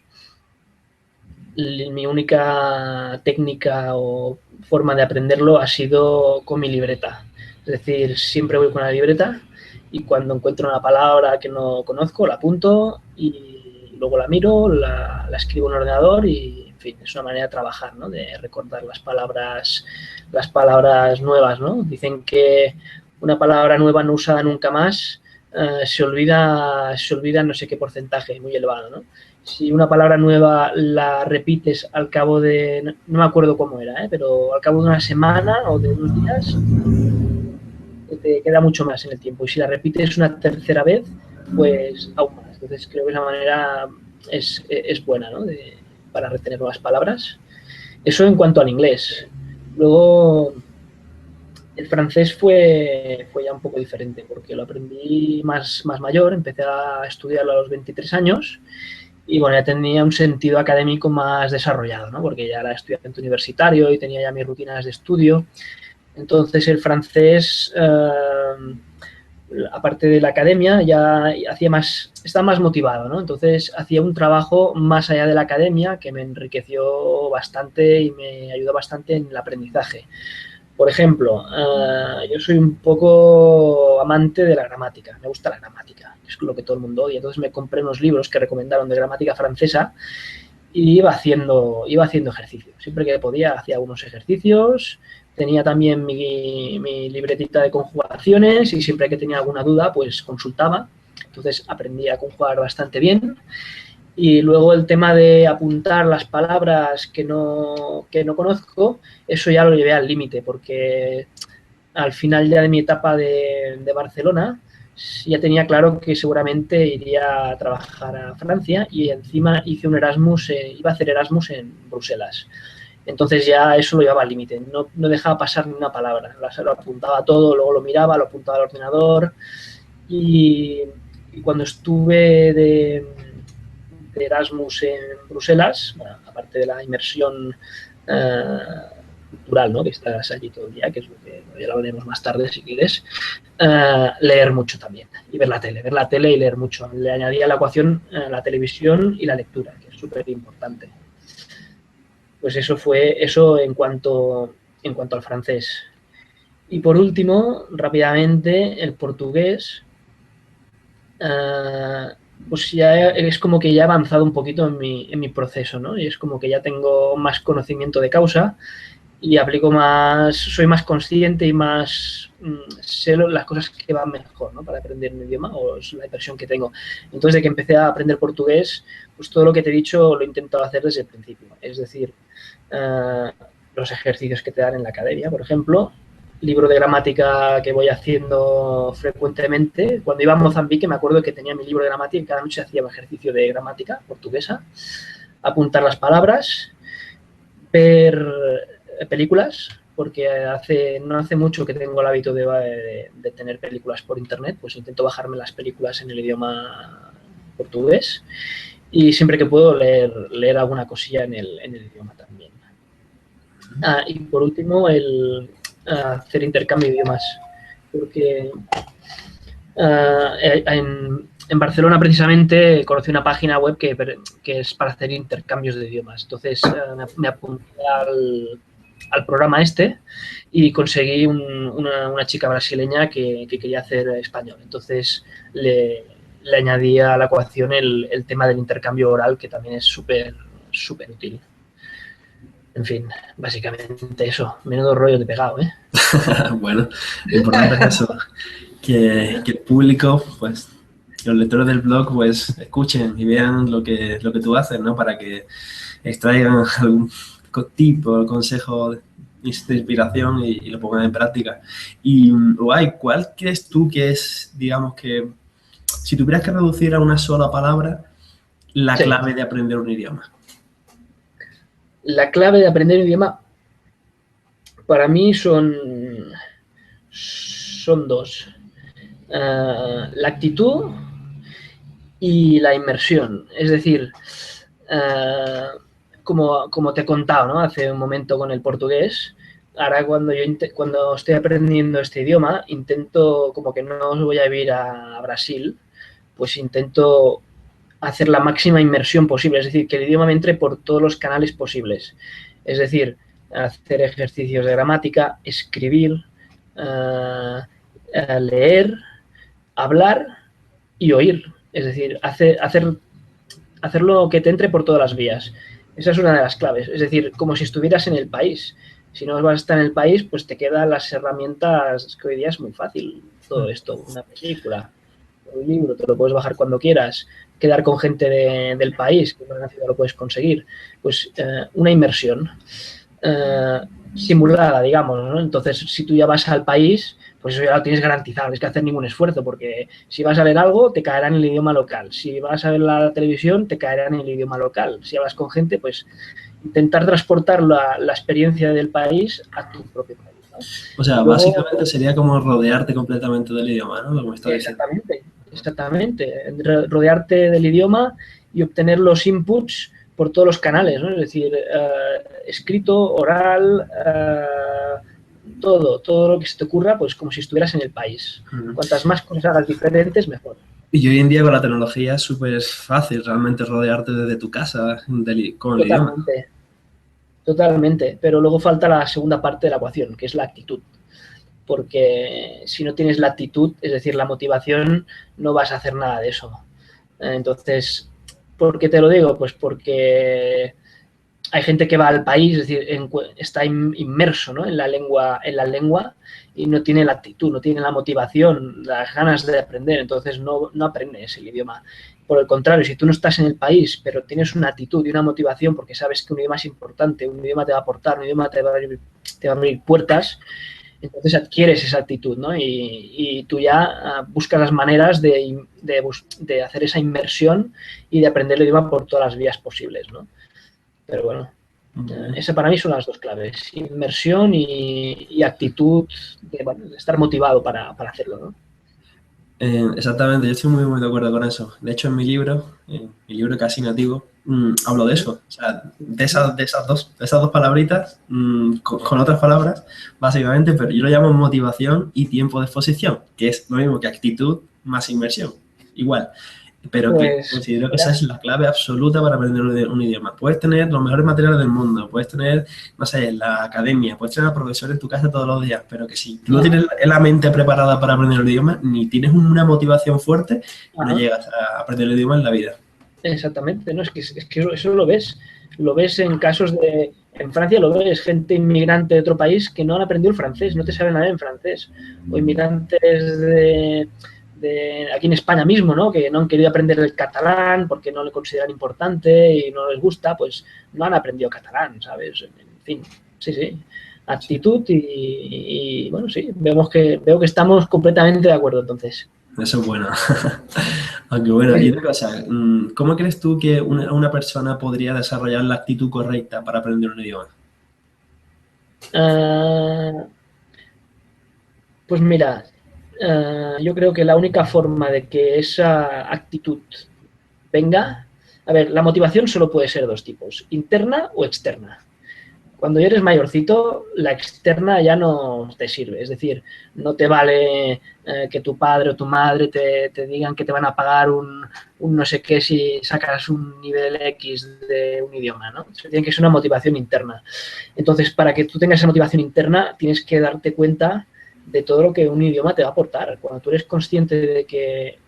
mi única técnica o forma de aprenderlo ha sido con mi libreta. Es decir, siempre voy con la libreta y cuando encuentro una palabra que no conozco, la apunto y luego la miro, la escribo en el ordenador y, en fin, es una manera de trabajar, ¿no? De recordar las palabras nuevas, ¿no? Dicen que una palabra nueva no usada nunca más se olvida no sé qué porcentaje, muy elevado, ¿no? Si una palabra nueva la repites al cabo de, no me acuerdo cómo era, pero al cabo de una semana o de unos días, te queda mucho más en el tiempo. Y si la repites una tercera vez, pues aún más. Entonces creo que esa manera es buena, ¿no? Para retener nuevas palabras. Eso en cuanto al inglés. Luego, el francés fue ya un poco diferente, porque lo aprendí más mayor, empecé a estudiarlo a los 23 años y bueno, ya tenía un sentido académico más desarrollado, ¿no? Porque ya era estudiante universitario y tenía ya mis rutinas de estudio. Entonces el francés, aparte de la academia, ya estaba más motivado, ¿no? Entonces hacía un trabajo más allá de la academia que me enriqueció bastante y me ayudó bastante en el aprendizaje. Por ejemplo, yo soy un poco amante de la gramática, me gusta la gramática, es lo que todo el mundo odia. Entonces me compré unos libros que recomendaron de gramática francesa y iba haciendo ejercicios. Siempre que podía hacía algunos ejercicios, tenía también mi libretita de conjugaciones y siempre que tenía alguna duda pues consultaba, Entonces aprendí a conjugar bastante bien. Y luego el tema de apuntar las palabras que no conozco, eso ya lo llevé al límite, porque al final ya de mi etapa de Barcelona ya tenía claro que seguramente iría a trabajar a Francia y encima hice un Erasmus, iba a hacer Erasmus en Bruselas. Entonces ya eso lo llevaba al límite, no dejaba pasar ni una palabra, lo apuntaba todo, luego lo miraba, lo apuntaba al ordenador y cuando estuve de Erasmus en Bruselas, bueno, aparte de la inmersión cultural, ¿no? Que estás allí todo el día, que es lo que ya lo hablaremos más tarde si quieres, leer mucho también y ver la tele y leer mucho. Le añadía a la ecuación la televisión y la lectura, que es súper importante. Pues eso fue eso en cuanto al francés. Y por último, rápidamente, el portugués. Pues ya es como que ya he avanzado un poquito en mi proceso, ¿no? Y es como que ya tengo más conocimiento de causa y aplico más, soy más consciente y más sé las cosas que van mejor, ¿no? Para aprender un idioma o es la impresión que tengo. Entonces, de que empecé a aprender portugués, pues todo lo que te he dicho lo he intentado hacer desde el principio. Es decir, los ejercicios que te dan en la academia, por ejemplo, libro de gramática que voy haciendo frecuentemente. Cuando iba a Mozambique me acuerdo que tenía mi libro de gramática y cada noche hacía un ejercicio de gramática portuguesa, apuntar las palabras, ver películas, porque no hace mucho que tengo el hábito de tener películas por internet, pues intento bajarme las películas en el idioma portugués y siempre que puedo leer alguna cosilla en el idioma también. Y por último, hacer intercambio de idiomas, porque en Barcelona precisamente conocí una página web que es para hacer intercambios de idiomas. Entonces me apunté al programa este y conseguí una chica brasileña que quería hacer español. Entonces le añadí a la ecuación el tema del intercambio oral, que también es súper útil. En fin, básicamente eso. Menudo rollo de pegado, ¿eh? Bueno, lo importante es eso, que el público, pues, los lectores del blog, pues, escuchen y vean lo que tú haces, ¿no? Para que extraigan algún tipo de consejo de inspiración y lo pongan en práctica. Y, Guay, ¿cuál crees tú que es, digamos que, si tuvieras que reducir a una sola palabra, la clave de aprender un idioma? La clave de aprender un idioma para mí son dos. La actitud y la inmersión. Es decir, como te he contado, ¿no? Hace un momento con el portugués, ahora cuando estoy aprendiendo este idioma, intento, como que no voy a vivir a Brasil, pues intento hacer la máxima inmersión posible, es decir, que el idioma me entre por todos los canales posibles. Es decir, hacer ejercicios de gramática, escribir, leer, hablar y oír. Es decir, hacerlo que te entre por todas las vías. Esa es una de las claves. Es decir, como si estuvieras en el país. Si no vas a estar en el país, pues te quedan las herramientas que hoy día es muy fácil. Todo esto, una película, un libro, te lo puedes bajar cuando quieras, quedar con gente del país, que en una ciudad lo puedes conseguir. Pues una inmersión simulada, digamos, ¿no? Entonces, si tú ya vas al país, pues eso ya lo tienes garantizado, no tienes que hacer ningún esfuerzo, porque si vas a leer algo, te caerá en el idioma local. Si vas a ver la televisión, te caerá en el idioma local. Si hablas con gente, pues intentar transportar la experiencia del país a tu propio país, ¿no? O sea, luego, básicamente sería como rodearte completamente del idioma, ¿no? Como está diciendo. Exactamente. Rodearte del idioma y obtener los inputs por todos los canales, ¿no? Es decir, escrito, oral, todo lo que se te ocurra, pues como si estuvieras en el país. Cuantas más cosas hagas diferentes, mejor. Y hoy en día con la tecnología es súper fácil realmente rodearte desde tu casa con el idioma. Totalmente, pero luego falta la segunda parte de la ecuación, que es la actitud. Porque si no tienes la actitud, es decir, la motivación, no vas a hacer nada de eso. Entonces, ¿por qué te lo digo? Pues porque hay gente que va al país, es decir, está inmerso, ¿no?, en la lengua y no tiene la actitud, no tiene la motivación, las ganas de aprender, entonces no aprendes el idioma. Por el contrario, si tú no estás en el país, pero tienes una actitud y una motivación porque sabes que un idioma es importante, un idioma te va a aportar, un idioma te va a abrir puertas, entonces adquieres esa actitud, ¿no? Y tú ya buscas las maneras de hacer esa inmersión y de aprender el idioma por todas las vías posibles, ¿no? Pero bueno, esa para mí son las dos claves, inmersión y actitud de estar motivado para hacerlo, ¿no? Exactamente, yo estoy muy de acuerdo con eso. De hecho, en mi libro Casi Nativo, hablo de eso. O sea, de esas dos palabritas, con otras palabras, básicamente, pero yo lo llamo motivación y tiempo de exposición, que es lo mismo que actitud más inversión. Igual. Pero que Pues, considero que mira, esa es la clave absoluta para aprender un idioma. Puedes tener los mejores materiales del mundo, puedes tener, no sé, la academia, puedes tener a profesores en tu casa todos los días, pero que si tú no tienes la mente preparada para aprender el idioma, ni tienes una motivación fuerte, no ajá, llegas a aprender el idioma en la vida. exactamente, ¿no? Es que eso lo ves en casos en Francia lo ves, gente inmigrante de otro país que no han aprendido el francés, no te saben nada en francés, o inmigrantes aquí en España mismo, ¿no?, que no han querido aprender el catalán porque no le consideran importante y no les gusta, pues no han aprendido catalán, ¿sabes? En fin, sí, actitud bueno, sí, veo que estamos completamente de acuerdo entonces. Eso es bueno. Aunque bueno, y otra cosa, ¿cómo crees tú que una persona podría desarrollar la actitud correcta para aprender un idioma? Pues mira, yo creo que la única forma de que esa actitud venga, a ver, la motivación solo puede ser dos tipos, interna o externa. Cuando ya eres mayorcito, la externa ya no te sirve. Es decir, no te vale que tu padre o tu madre te digan que te van a pagar un no sé qué si sacas un nivel X de un idioma, ¿no? Eso tiene que ser una motivación interna. Entonces, para que tú tengas esa motivación interna, tienes que darte cuenta de todo lo que un idioma te va a aportar. Cuando tú eres consciente de que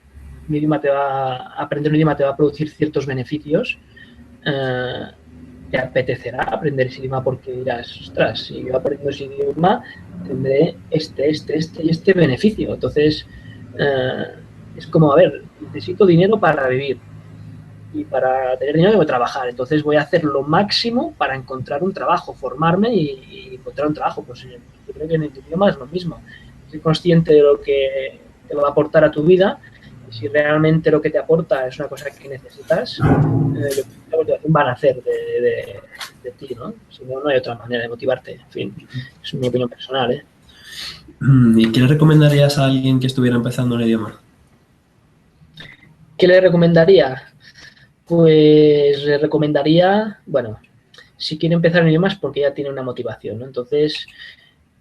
aprender un idioma te va a producir ciertos beneficios, te apetecerá aprender ese idioma porque dirás, ostras, si yo aprendo ese idioma tendré y este beneficio. Entonces, es como, a ver, necesito dinero para vivir y para tener dinero tengo que trabajar. Entonces voy a hacer lo máximo para encontrar un trabajo, formarme y encontrar un trabajo. Pues yo creo que en el idioma es lo mismo. Soy consciente de lo que te va a aportar a tu vida y si realmente lo que te aporta es una cosa que necesitas, la motivación va a nacer de ti, ¿no? Si no, no hay otra manera de motivarte. En fin, es mi opinión personal, ¿eh? ¿Y qué le recomendarías a alguien que estuviera empezando un idioma? ¿Qué le recomendaría? Pues le recomendaría, bueno, si quiere empezar en idiomas porque ya tiene una motivación, ¿no? Entonces,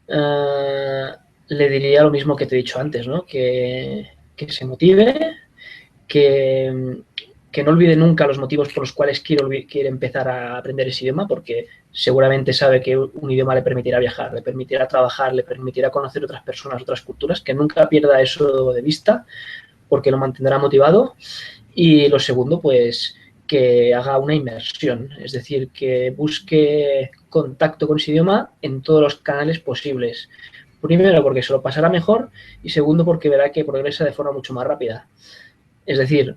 le diría lo mismo que te he dicho antes, ¿no? Que se motive, que, que no olvide nunca los motivos por los cuales quiere empezar a aprender ese idioma, porque seguramente sabe que un idioma le permitirá viajar, le permitirá trabajar, le permitirá conocer otras personas, otras culturas, que nunca pierda eso de vista, porque lo mantendrá motivado. Y lo segundo, pues que haga una inmersión, es decir, que busque contacto con ese idioma en todos los canales posibles. Primero, porque se lo pasará mejor y segundo, porque verá que progresa de forma mucho más rápida. Es decir,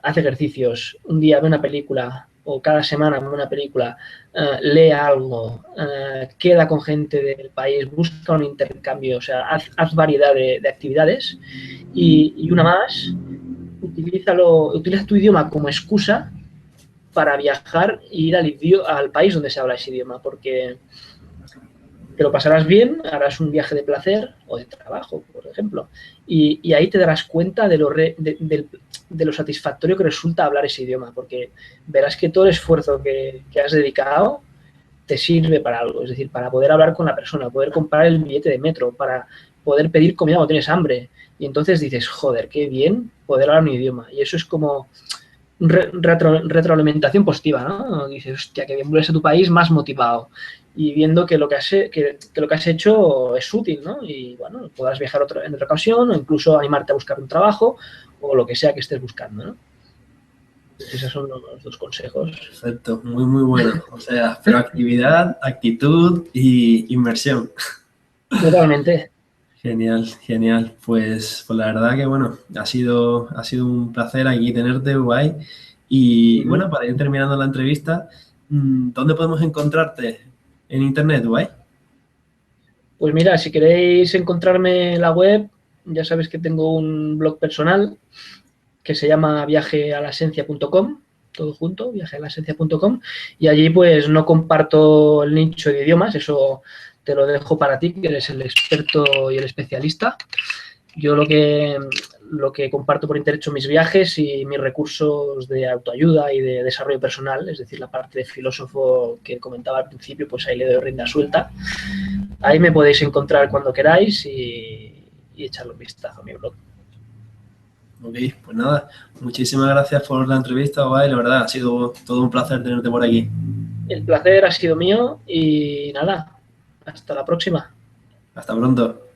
hace ejercicios, un día ve una película o cada semana ve una película, lee algo, queda con gente del país, busca un intercambio, o sea, haz variedad de actividades y una más, utiliza tu idioma como excusa para viajar e ir al país donde se habla ese idioma, porque te lo pasarás bien, harás un viaje de placer o de trabajo, por ejemplo, y ahí te darás cuenta de lo satisfactorio que resulta hablar ese idioma, porque verás que todo el esfuerzo que has dedicado te sirve para algo, es decir, para poder hablar con la persona, poder comprar el billete de metro, para poder pedir comida cuando tienes hambre. Y entonces dices, joder, qué bien poder hablar mi idioma. Y eso es como retroalimentación positiva, ¿no? Dices, hostia, que bien vuelves a tu país más motivado y viendo que lo que has hecho es útil, ¿no? Y bueno, podrás viajar en otra ocasión o incluso animarte a buscar un trabajo o lo que sea que estés buscando, ¿no? Esos son los dos consejos. Perfecto, muy, muy bueno. O sea, proactividad, actitud y inversión. Totalmente. Genial, genial. Pues la verdad que, bueno, ha sido un placer aquí tenerte, guay. Y Ujú. bueno, para ir terminando la entrevista, ¿dónde podemos encontrarte en internet, guay? Pues mira, si queréis encontrarme en la web, ya sabéis que tengo un blog personal que se llama viajealasencia.com, todo junto, viajealasencia.com, y allí pues no comparto el nicho de idiomas, eso te lo dejo para ti, que eres el experto y el especialista. Yo lo que comparto por internet son mis viajes y mis recursos de autoayuda y de desarrollo personal, es decir, la parte de filósofo que comentaba al principio, pues ahí le doy rienda suelta. Ahí me podéis encontrar cuando queráis y echarle un vistazo a mi blog. Ok, pues nada, muchísimas gracias por la entrevista, guay. La verdad, ha sido todo un placer tenerte por aquí. El placer ha sido mío y nada, hasta la próxima. Hasta pronto.